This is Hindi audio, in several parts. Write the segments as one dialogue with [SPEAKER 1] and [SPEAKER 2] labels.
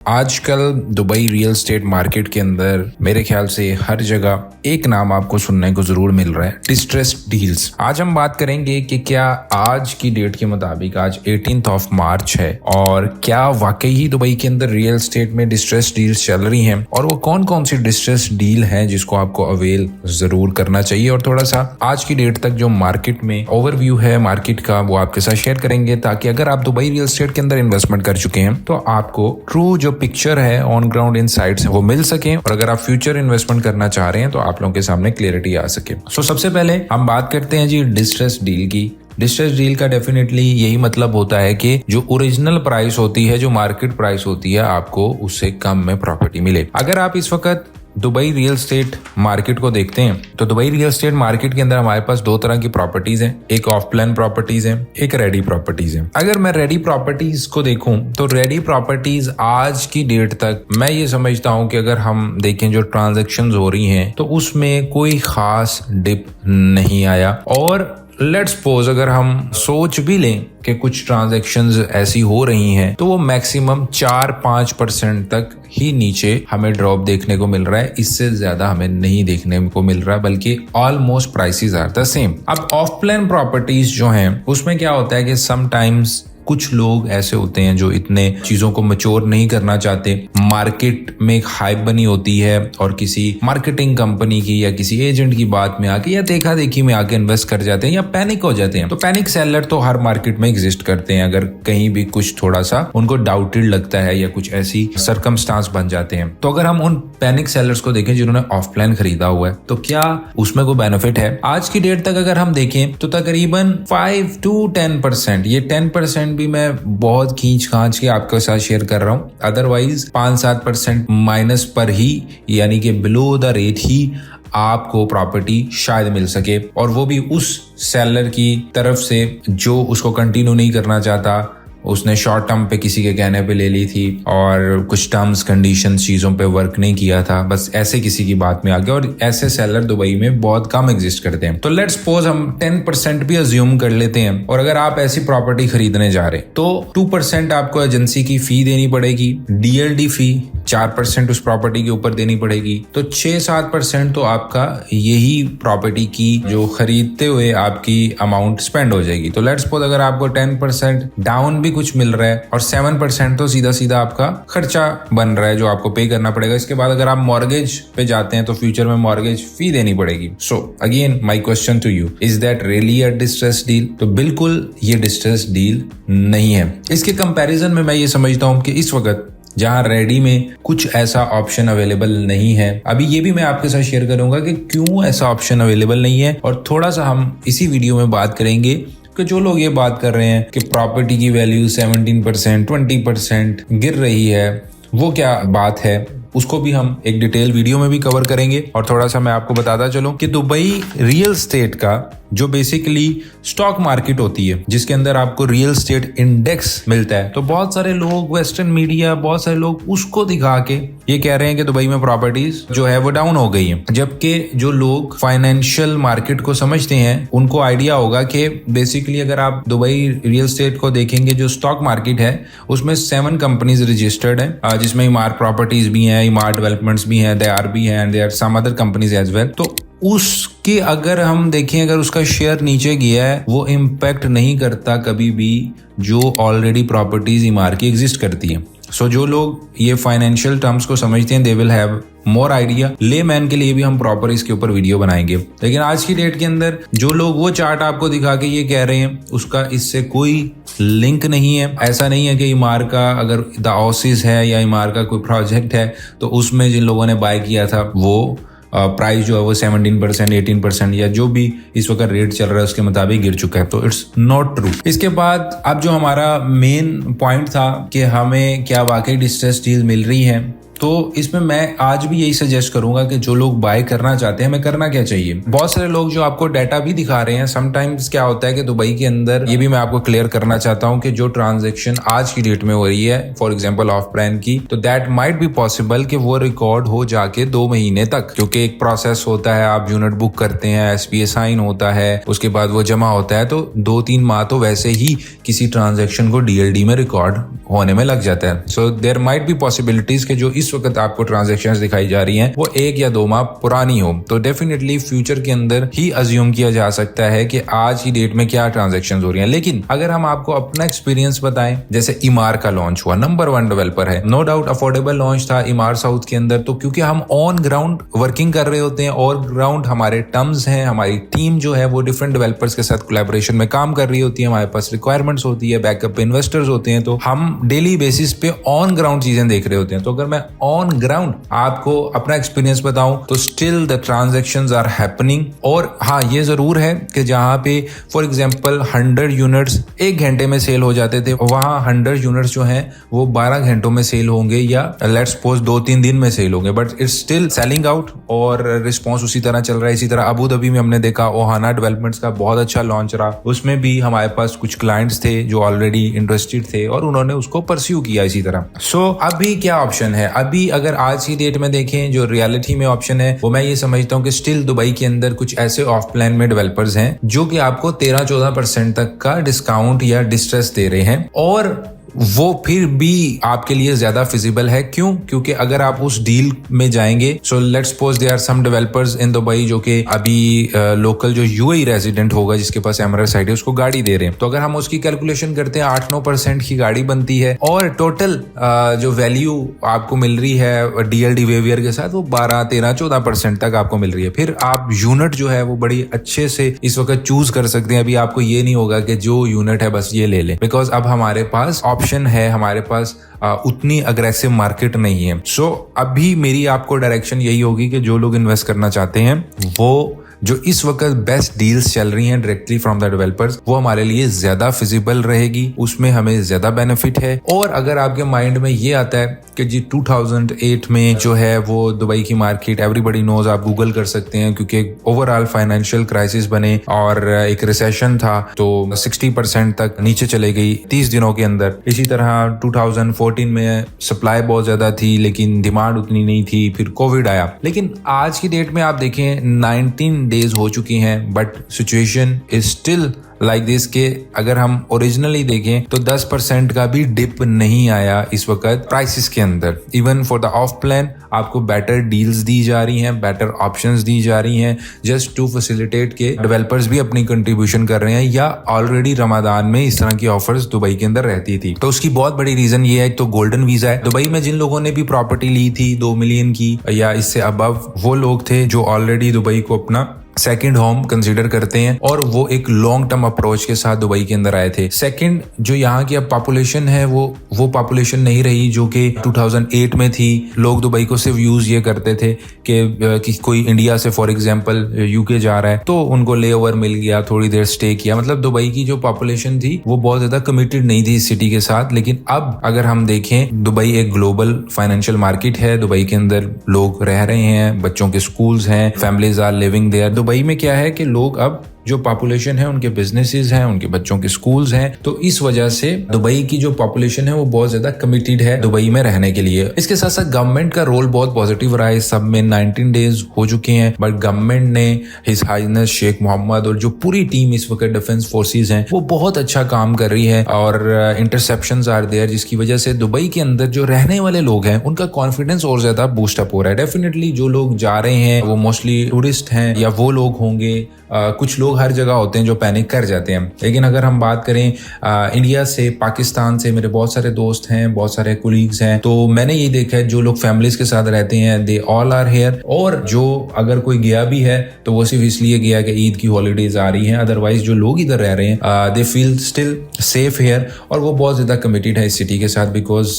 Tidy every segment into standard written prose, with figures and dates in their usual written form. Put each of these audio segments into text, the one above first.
[SPEAKER 1] आजकल दुबई रियल एस्टेट मार्केट के अंदर मेरे ख्याल से हर जगह एक नाम आपको सुनने को जरूर मिल रहा है, डिस्ट्रेस्ड डील्स। आज हम बात करेंगे कि क्या आज की डेट के मुताबिक आज 18th ऑफ मार्च है और क्या वाकई ही दुबई के अंदर रियल एस्टेट में डिस्ट्रेस्ड डील्स चल रही हैं और वो कौन कौन सी डिस्ट्रेस्ड डील है जिसको आपको अवेल जरूर करना चाहिए। और थोड़ा सा आज की डेट तक जो मार्केट में ओवरव्यू है मार्केट का वो आपके साथ शेयर करेंगे, ताकि अगर आप दुबई रियल एस्टेट के अंदर इन्वेस्टमेंट कर चुके हैं तो आपको ट्रू जो पिक्चर है, ऑन ग्राउंड इनसाइट्स है, वो मिल सके और अगर आप फ्यूचर इन्वेस्टमेंट करना चाह रहे हैं तो आप लोगों के सामने क्लियरिटी आ सके। सो सबसे पहले हम बात करते हैं जी डिस्ट्रेस डील की। डिस्ट्रेस डील का डेफिनेटली यही मतलब होता है कि जो ओरिजिनल प्राइस होती है, जो मार्केट प्राइस होती है, आपको उससे कम में प्रॉपर्टी मिले। अगर आप इस वक्त दुबई रियल एस्टेट मार्केट को देखते हैं तो दुबई रियल एस्टेट मार्केट के अंदर हमारे पास दो तरह की प्रॉपर्टीज हैं, एक ऑफ प्लान प्रॉपर्टीज हैं, एक रेडी प्रॉपर्टीज हैं। अगर मैं रेडी प्रॉपर्टीज को देखूं तो रेडी प्रॉपर्टीज आज की डेट तक मैं ये समझता हूं कि अगर हम देखें जो ट्रांजैक्शंस हो रही हैं तो उसमें कोई खास डिप नहीं आया। और लेट्स सपोज अगर हम सोच भी लें कि कुछ ट्रांजैक्शंस ऐसी हो रही हैं तो वो मैक्सिमम 4-5% तक ही नीचे हमें ड्रॉप देखने को मिल रहा है, इससे ज्यादा हमें नहीं देखने को मिल रहा है, बल्कि almost prices are the same. अब ऑफ प्लान प्रॉपर्टीज जो हैं उसमें क्या होता है कि समटाइम्स कुछ लोग ऐसे होते हैं जो इतने चीजों को मैच्योर नहीं करना चाहते, मार्केट में एक हाइप बनी होती है और किसी मार्केटिंग कंपनी की या किसी एजेंट की बात में आके या देखा देखी में आके इन्वेस्ट कर जाते हैं या पैनिक हो जाते हैं। तो पैनिक सेलर तो हर मार्केट में एग्जिस्ट करते हैं, अगर कहीं भी कुछ थोड़ा सा उनको डाउटेड लगता है या कुछ ऐसी सर्कमस्टांस बन जाते हैं। तो अगर हम उन पैनिक सेलर्स को देखें जिन्होंने ऑफ प्लान खरीदा हुआ है तो क्या उसमें कोई बेनिफिट है? आज की डेट तक अगर हम देखें तो तकरीबन 5-10%, ये 10% भी मैं बहुत खींच खांच के आपके साथ शेयर कर रहा हूं, अदरवाइज 5-7% माइनस पर ही, यानी कि बिलो द रेट ही आपको प्रॉपर्टी शायद मिल सके, और वो भी उस सेलर की तरफ से जो उसको कंटिन्यू नहीं करना चाहता, उसने शॉर्ट टर्म पे किसी के कहने पे ले ली थी और कुछ टर्म्स कंडीशंस चीजों पे वर्क नहीं किया था, बस ऐसे किसी की बात में आ गया। और ऐसे सेलर दुबई में बहुत कम एग्जिस्ट करते हैं। तो लेट्स सपोज हम 10% भी अज्यूम कर लेते हैं और अगर आप ऐसी प्रॉपर्टी खरीदने जा रहे हैं तो 2% आपको एजेंसी की फी देनी पड़ेगी, डीएलडी फी 4% उस प्रॉपर्टी के ऊपर देनी पड़ेगी, तो 6-7% तो आपका यही प्रॉपर्टी की जो खरीदते हुए आपकी अमाउंट स्पेंड हो जाएगी। तो लेट्स सपोज अगर आपको 10% डाउन कुछ मिल रहा है और 7% तो सीधा सीधा आपका खर्चा बन रहा है जो आपको पे करना पड़ेगा। इसके बाद अगर आप मॉर्गेज पे जाते हैं तो फ्यूचर में मॉर्गेज फी देनी पड़ेगी। So again my question to you, is that really a distress deal? तो बिल्कुल ये डिस्ट्रेस डील नहीं है। इसके कंपैरिजन में मैं ये समझता हूं कि इस वक्त जहां रेडी में कुछ ऐसा ऑप्शन अवेलेबल नहीं है, अभी ये भी मैं आपके साथ शेयर करूंगा कि क्यों ऐसा ऑप्शन अवेलेबल नहीं है, और थोड़ा सा हम इसी वीडियो में बात करेंगे कि जो लोग ये बात कर रहे हैं कि प्रॉपर्टी की वैल्यू 17%, 20% गिर रही है, वो क्या बात है, उसको भी हम एक डिटेल वीडियो में भी कवर करेंगे। और थोड़ा सा मैं आपको बताता चलूं कि दुबई रियल एस्टेट का जो बेसिकली स्टॉक मार्केट होती है जिसके अंदर आपको रियल एस्टेट इंडेक्स मिलता है, तो बहुत सारे लोग, वेस्टर्न मीडिया, बहुत सारे लोग उसको दिखा के ये कह रहे हैं कि दुबई में प्रॉपर्टीज जो है वो डाउन हो गई है, जबकि जो लोग फाइनेंशियल मार्केट को समझते हैं उनको आइडिया होगा कि बेसिकली अगर आप दुबई रियल एस्टेट को देखेंगे, जो स्टॉक मार्केट है उसमें 7 कंपनीज रजिस्टर्ड है, जिसमें इमार प्रॉपर्टीज भी हैं, इमार डेवलपमेंट्स भी हैं, देयर भी हैं and there some other companies as well. तो उसके अगर हम देखें, अगर उसका शेयर नीचे गया है, वो इम्पैक्ट नहीं करता कभी भी जो ऑलरेडी प्रॉपर्टीज इमार की एग्जिस्ट करती है। सो जो लोग ये फाइनेंशियल टर्म्स को समझते हैं they will have more idea. ले मैन के लिए भी हम प्रॉपर इसके ऊपर वीडियो बनाएंगे, लेकिन आज की डेट के अंदर जो लोग वो चार्ट आपको दिखा के ये कह रहे हैं उसका इससे कोई लिंक नहीं है। ऐसा नहीं है कि इमार का अगर द ओसिस है या इमार का कोई प्रोजेक्ट है तो उसमें जिन लोगों ने बाय किया था वो प्राइस जो है वो 17%, 18% या जो भी इस वक्त रेट चल रहा है उसके मुताबिक गिर चुका है, तो इट्स नॉट ट्रू। इसके बाद अब जो हमारा मेन पॉइंट था कि हमें क्या वाकई डिस्ट्रेस डील मिल रही है, तो इसमें मैं आज भी यही सजेस्ट करूंगा कि जो लोग बाय करना चाहते हैं हमें करना क्या चाहिए। बहुत सारे लोग जो आपको डाटा भी दिखा रहे हैं, समटाइम्स क्या होता है कि दुबई के अंदर, ये भी मैं आपको क्लियर करना चाहता हूं कि जो ट्रांजैक्शन आज की डेट में हो रही है फॉर एग्जांपल ऑफ ब्रांड की, तो दैट माइट बी पॉसिबल कि वो रिकॉर्ड हो जाके 2 महीने तक, क्योंकि एक प्रोसेस होता है, आप यूनिट बुक करते हैं, SPA साइन होता है, उसके बाद वो जमा होता है, तो 2-3 माह तो वैसे ही किसी ट्रांजैक्शन को DLD में रिकॉर्ड होने में लग जाता है। So there might be possibilities कि जो इस वक्त आपको ट्रांजैक्शंस दिखाई जा रही हैं वो 1 या 2 माह पुरानी हो। तो डेफिनेटली फ्यूचर के अंदर ही अज्यूम किया जा सकता है कि आज की डेट में क्या ट्रांजैक्शंस हो रही हैं। लेकिन अगर हम आपको अपना एक्सपीरियंस बताएं, जैसे इमार का लॉन्च हुआ, नंबर 1 डेवलपर है, नो डाउट अफोर्डेबल लॉन्च था इमार साउथ के अंदर, तो क्योंकि हम ऑन ग्राउंड वर्किंग कर रहे होते हैं, और ग्राउंड हमारे टर्म्स हैं, हमारी टीम जो है वो डिफरेंट डेवलपर्स के साथ कोलैबोरेशन में काम कर रही होती है, हमारे पास रिक्वायरमेंट्स होती है, बैकअप इन्वेस्टर्स होते हैं, तो हम डेली बेसिस पे ऑन ग्राउंड चीजें देख रहे होते हैं। तो अगर मैं ऑन ग्राउंड आपको अपना एक्सपीरियंस बताऊं तो still the transactions are happening. और हाँ, ये जरूर है कि जहां पे फॉर एग्जांपल 100 यूनिट्स 1 घंटे में सेल हो जाते थे, वहां 100 यूनिट्स जो हैं वो 12 घंटों में सेल होंगे, या लेट्स सपोज 2-3 दिन में सेल होंगे, but it's still selling out और रिस्पॉन्स उसी तरह चल रहा है। इसी तरह अबू धाबी में हमने देखा ओहाना डेवलपमेंट्स का बहुत अच्छा लॉन्च रहा, उसमें भी हमारे पास कुछ क्लाइंट्स थे जो ऑलरेडी इंटरेस्टेड थे और उन्होंने उसको परस्यू किया इसी तरह। सो अभी क्या ऑप्शन है? अभी अगर आज की डेट में देखें, जो रियलिटी में ऑप्शन है वो मैं ये समझता हूँ कि स्टिल दुबई के अंदर कुछ ऐसे ऑफ प्लान में डेवलपर्स हैं जो कि आपको 13-14% तक का डिस्काउंट या डिस्ट्रेस दे रहे हैं, और वो फिर भी आपके लिए ज्यादा फिजिबल है। क्यों? क्योंकि अगर आप उस डील में जाएंगे, so let's suppose there are some developers in Dubai जो कि अभी लोकल जो UAE रेजिडेंट होगा जिसके पास एमराल्ड साइट है उसको गाड़ी दे रहे हैं, तो अगर हम उसकी कैलकुलेशन करते हैं 8-9% की गाड़ी बनती है, और टोटल जो वैल्यू आपको मिल रही है DLD वेवियर के साथ वो 12-13-14% तक आपको मिल रही है। फिर आप यूनिट जो है वो बड़ी अच्छे से इस वक्त चूज कर सकते हैं। अभी आपको ये नहीं होगा कि जो यूनिट है बस ये ले लें, बिकॉज अब हमारे पास ऑप्शन है, हमारे पास उतनी अग्रेसिव मार्केट नहीं है। सो अभी मेरी आपको डायरेक्शन यही होगी कि जो लोग इन्वेस्ट करना चाहते हैं वो जो इस वक्त बेस्ट डील्स चल रही हैं डायरेक्टली फ्रॉम द डेवलपर्स, वो हमारे लिए ज्यादा फिजिबल रहेगी, उसमें हमें ज्यादा बेनिफिट है। और अगर आपके माइंड में ये आता है कि जी 2008 में जो है वो दुबई की मार्केट एवरीबडी नोज, आप गूगल कर सकते हैं, क्योंकि ओवरऑल फाइनेंशियल क्राइसिस बने और एक रिसेशन था, तो 60% तक नीचे चले गई 30 दिनों के अंदर। इसी तरह 2014 में सप्लाई बहुत ज्यादा थी लेकिन डिमांड उतनी नहीं थी, फिर कोविड आया। लेकिन आज की डेट में आप देखें 19 डेज हो चुकी हैं, but situation is still like this के अगर हम ओरिजिनली देखें तो 10% का भी डिप नहीं आया इस वक्त प्राइसेस के अंदर। Even for the of plan आपको बेटर डील्स दी जा रही हैं, बेटर ऑप्शंस दी जा रही हैं, जस्ट टू फैसिलिटेट के डेवलपर्स भी अपनी कंट्रीब्यूशन कर रहे हैं, या ऑलरेडी रमजान में इस तरह की ऑफर्स दुबई के अंदर रहती थी। तो उसकी बहुत बड़ी रीजन ये है, तो गोल्डन वीजा है। दुबई में जिन लोगों ने भी प्रॉपर्टी ली थी 2 मिलियन की या इससे अबव, वो लोग थे जो ऑलरेडी दुबई को अपना सेकंड होम कंसीडर करते हैं, और वो एक लॉन्ग टर्म अप्रोच के साथ दुबई के अंदर आए थे। सेकंड, जो यहाँ की अब पॉपुलेशन है वो पॉपुलेशन नहीं रही जो कि 2008 में थी। लोग दुबई को सिर्फ यूज ये करते थे कि कोई इंडिया से फॉर एग्जांपल यूके जा रहा है तो उनको ले ओवर मिल गया, थोड़ी देर स्टे किया, मतलब दुबई की जो पॉपुलेशन थी वो बहुत ज्यादा कमिटेड नहीं थी इस सिटी के साथ। लेकिन अब अगर हम देखें, दुबई एक ग्लोबल फाइनेंशियल मार्केट है, दुबई के अंदर लोग रह रहे हैं, बच्चों के स्कूल्स हैं, families are living there. Dubai में क्या है कि लोग अब जो पॉपुलेशन है उनके बिजनेसेस हैं, उनके बच्चों के स्कूल्स हैं, तो इस वजह से दुबई की जो पॉपुलेशन है वो बहुत ज्यादा कमिटेड है दुबई में रहने के लिए। इसके साथ साथ गवर्नमेंट का रोल बहुत पॉजिटिव रहा है। सब में 19 डेज हो चुके हैं, बट गवर्नमेंट ने हिज हाइनेस शेख मोहम्मद और जो पूरी टीम इस वक्त डिफेंस फोर्सेस हैं वो बहुत अच्छा काम कर रही है, और इंटरसेप्शंस आर देयर, जिसकी वजह से दुबई के अंदर जो रहने वाले लोग हैं उनका कॉन्फिडेंस और ज्यादा बूस्ट अप हो रहा है। डेफिनेटली जो लोग जा रहे हैं वो मोस्टली टूरिस्ट हैं या वो लोग होंगे, कुछ लोग हर जगह होते हैं जो पैनिक कर जाते हैं। लेकिन अगर हम बात करें इंडिया से, पाकिस्तान से, मेरे बहुत सारे दोस्त हैं, बहुत सारे कोलीग्स हैं, तो मैंने ये देखा है जो लोग फैमिलीज के साथ रहते हैं दे ऑल आर हेयर, और जो अगर कोई गया भी है तो वो सिर्फ इसलिए गया कि ईद की हॉलीडेज आ रही हैं, अदरवाइज जो लोग इधर रह रहे हैं they feel still safe here, और वो बहुत ज्यादा कमिटेड है इस सिटी के साथ, बिकॉज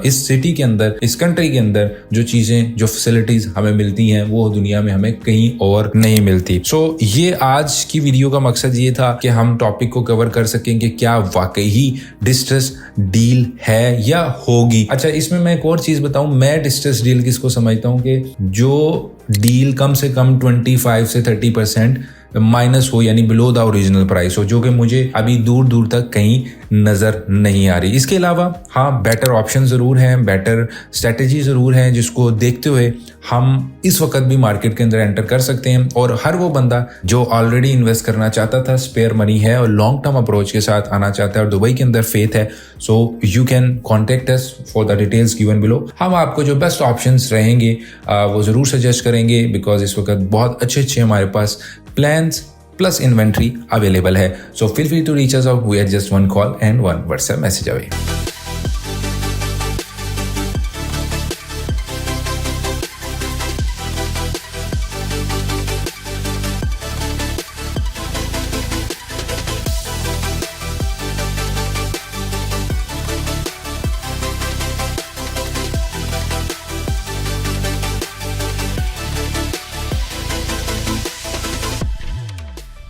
[SPEAKER 1] इस सिटी के अंदर, इस कंट्री के अंदर जो चीजें, जो फैसिलिटीज हमें मिलती हैं वो दुनिया में हमें कहीं और नहीं मिलती। सो ये आज की की वीडियो का मकसद ये था कि हम टॉपिक को कवर कर सकें कि क्या वाकई ही डिस्ट्रेस डील है या होगी। अच्छा, इसमें मैं एक और चीज बताऊं, मैं डिस्ट्रेस डील किसको समझता हूं कि जो डील कम से कम 25 से 30% माइनस हो, यानी बिलो द ओरिजिनल प्राइस हो, जो कि मुझे अभी दूर दूर तक कहीं नजर नहीं आ रही। इसके अलावा हाँ, बेटर ऑप्शन जरूर हैं, बेटर स्ट्रेटेजी जरूर है, जिसको देखते हुए हम इस वक्त भी मार्केट के अंदर एंटर कर सकते हैं। और हर वो बंदा जो ऑलरेडी इन्वेस्ट करना चाहता था, स्पेयर मनी है और लॉन्ग टर्म अप्रोच के साथ आना चाहता है और दुबई के अंदर फेथ है, so you can contact us for the details given below. हम आपको जो बेस्ट ऑप्शंस रहेंगे वो जरूर सजेस्ट करेंगे, बिकॉज इस वक्त बहुत अच्छे अच्छे हमारे पास प्लान्स प्लस इन्वेंट्री अवेलेबल है। So feel free to reach us out, we are just one call and one WhatsApp message away.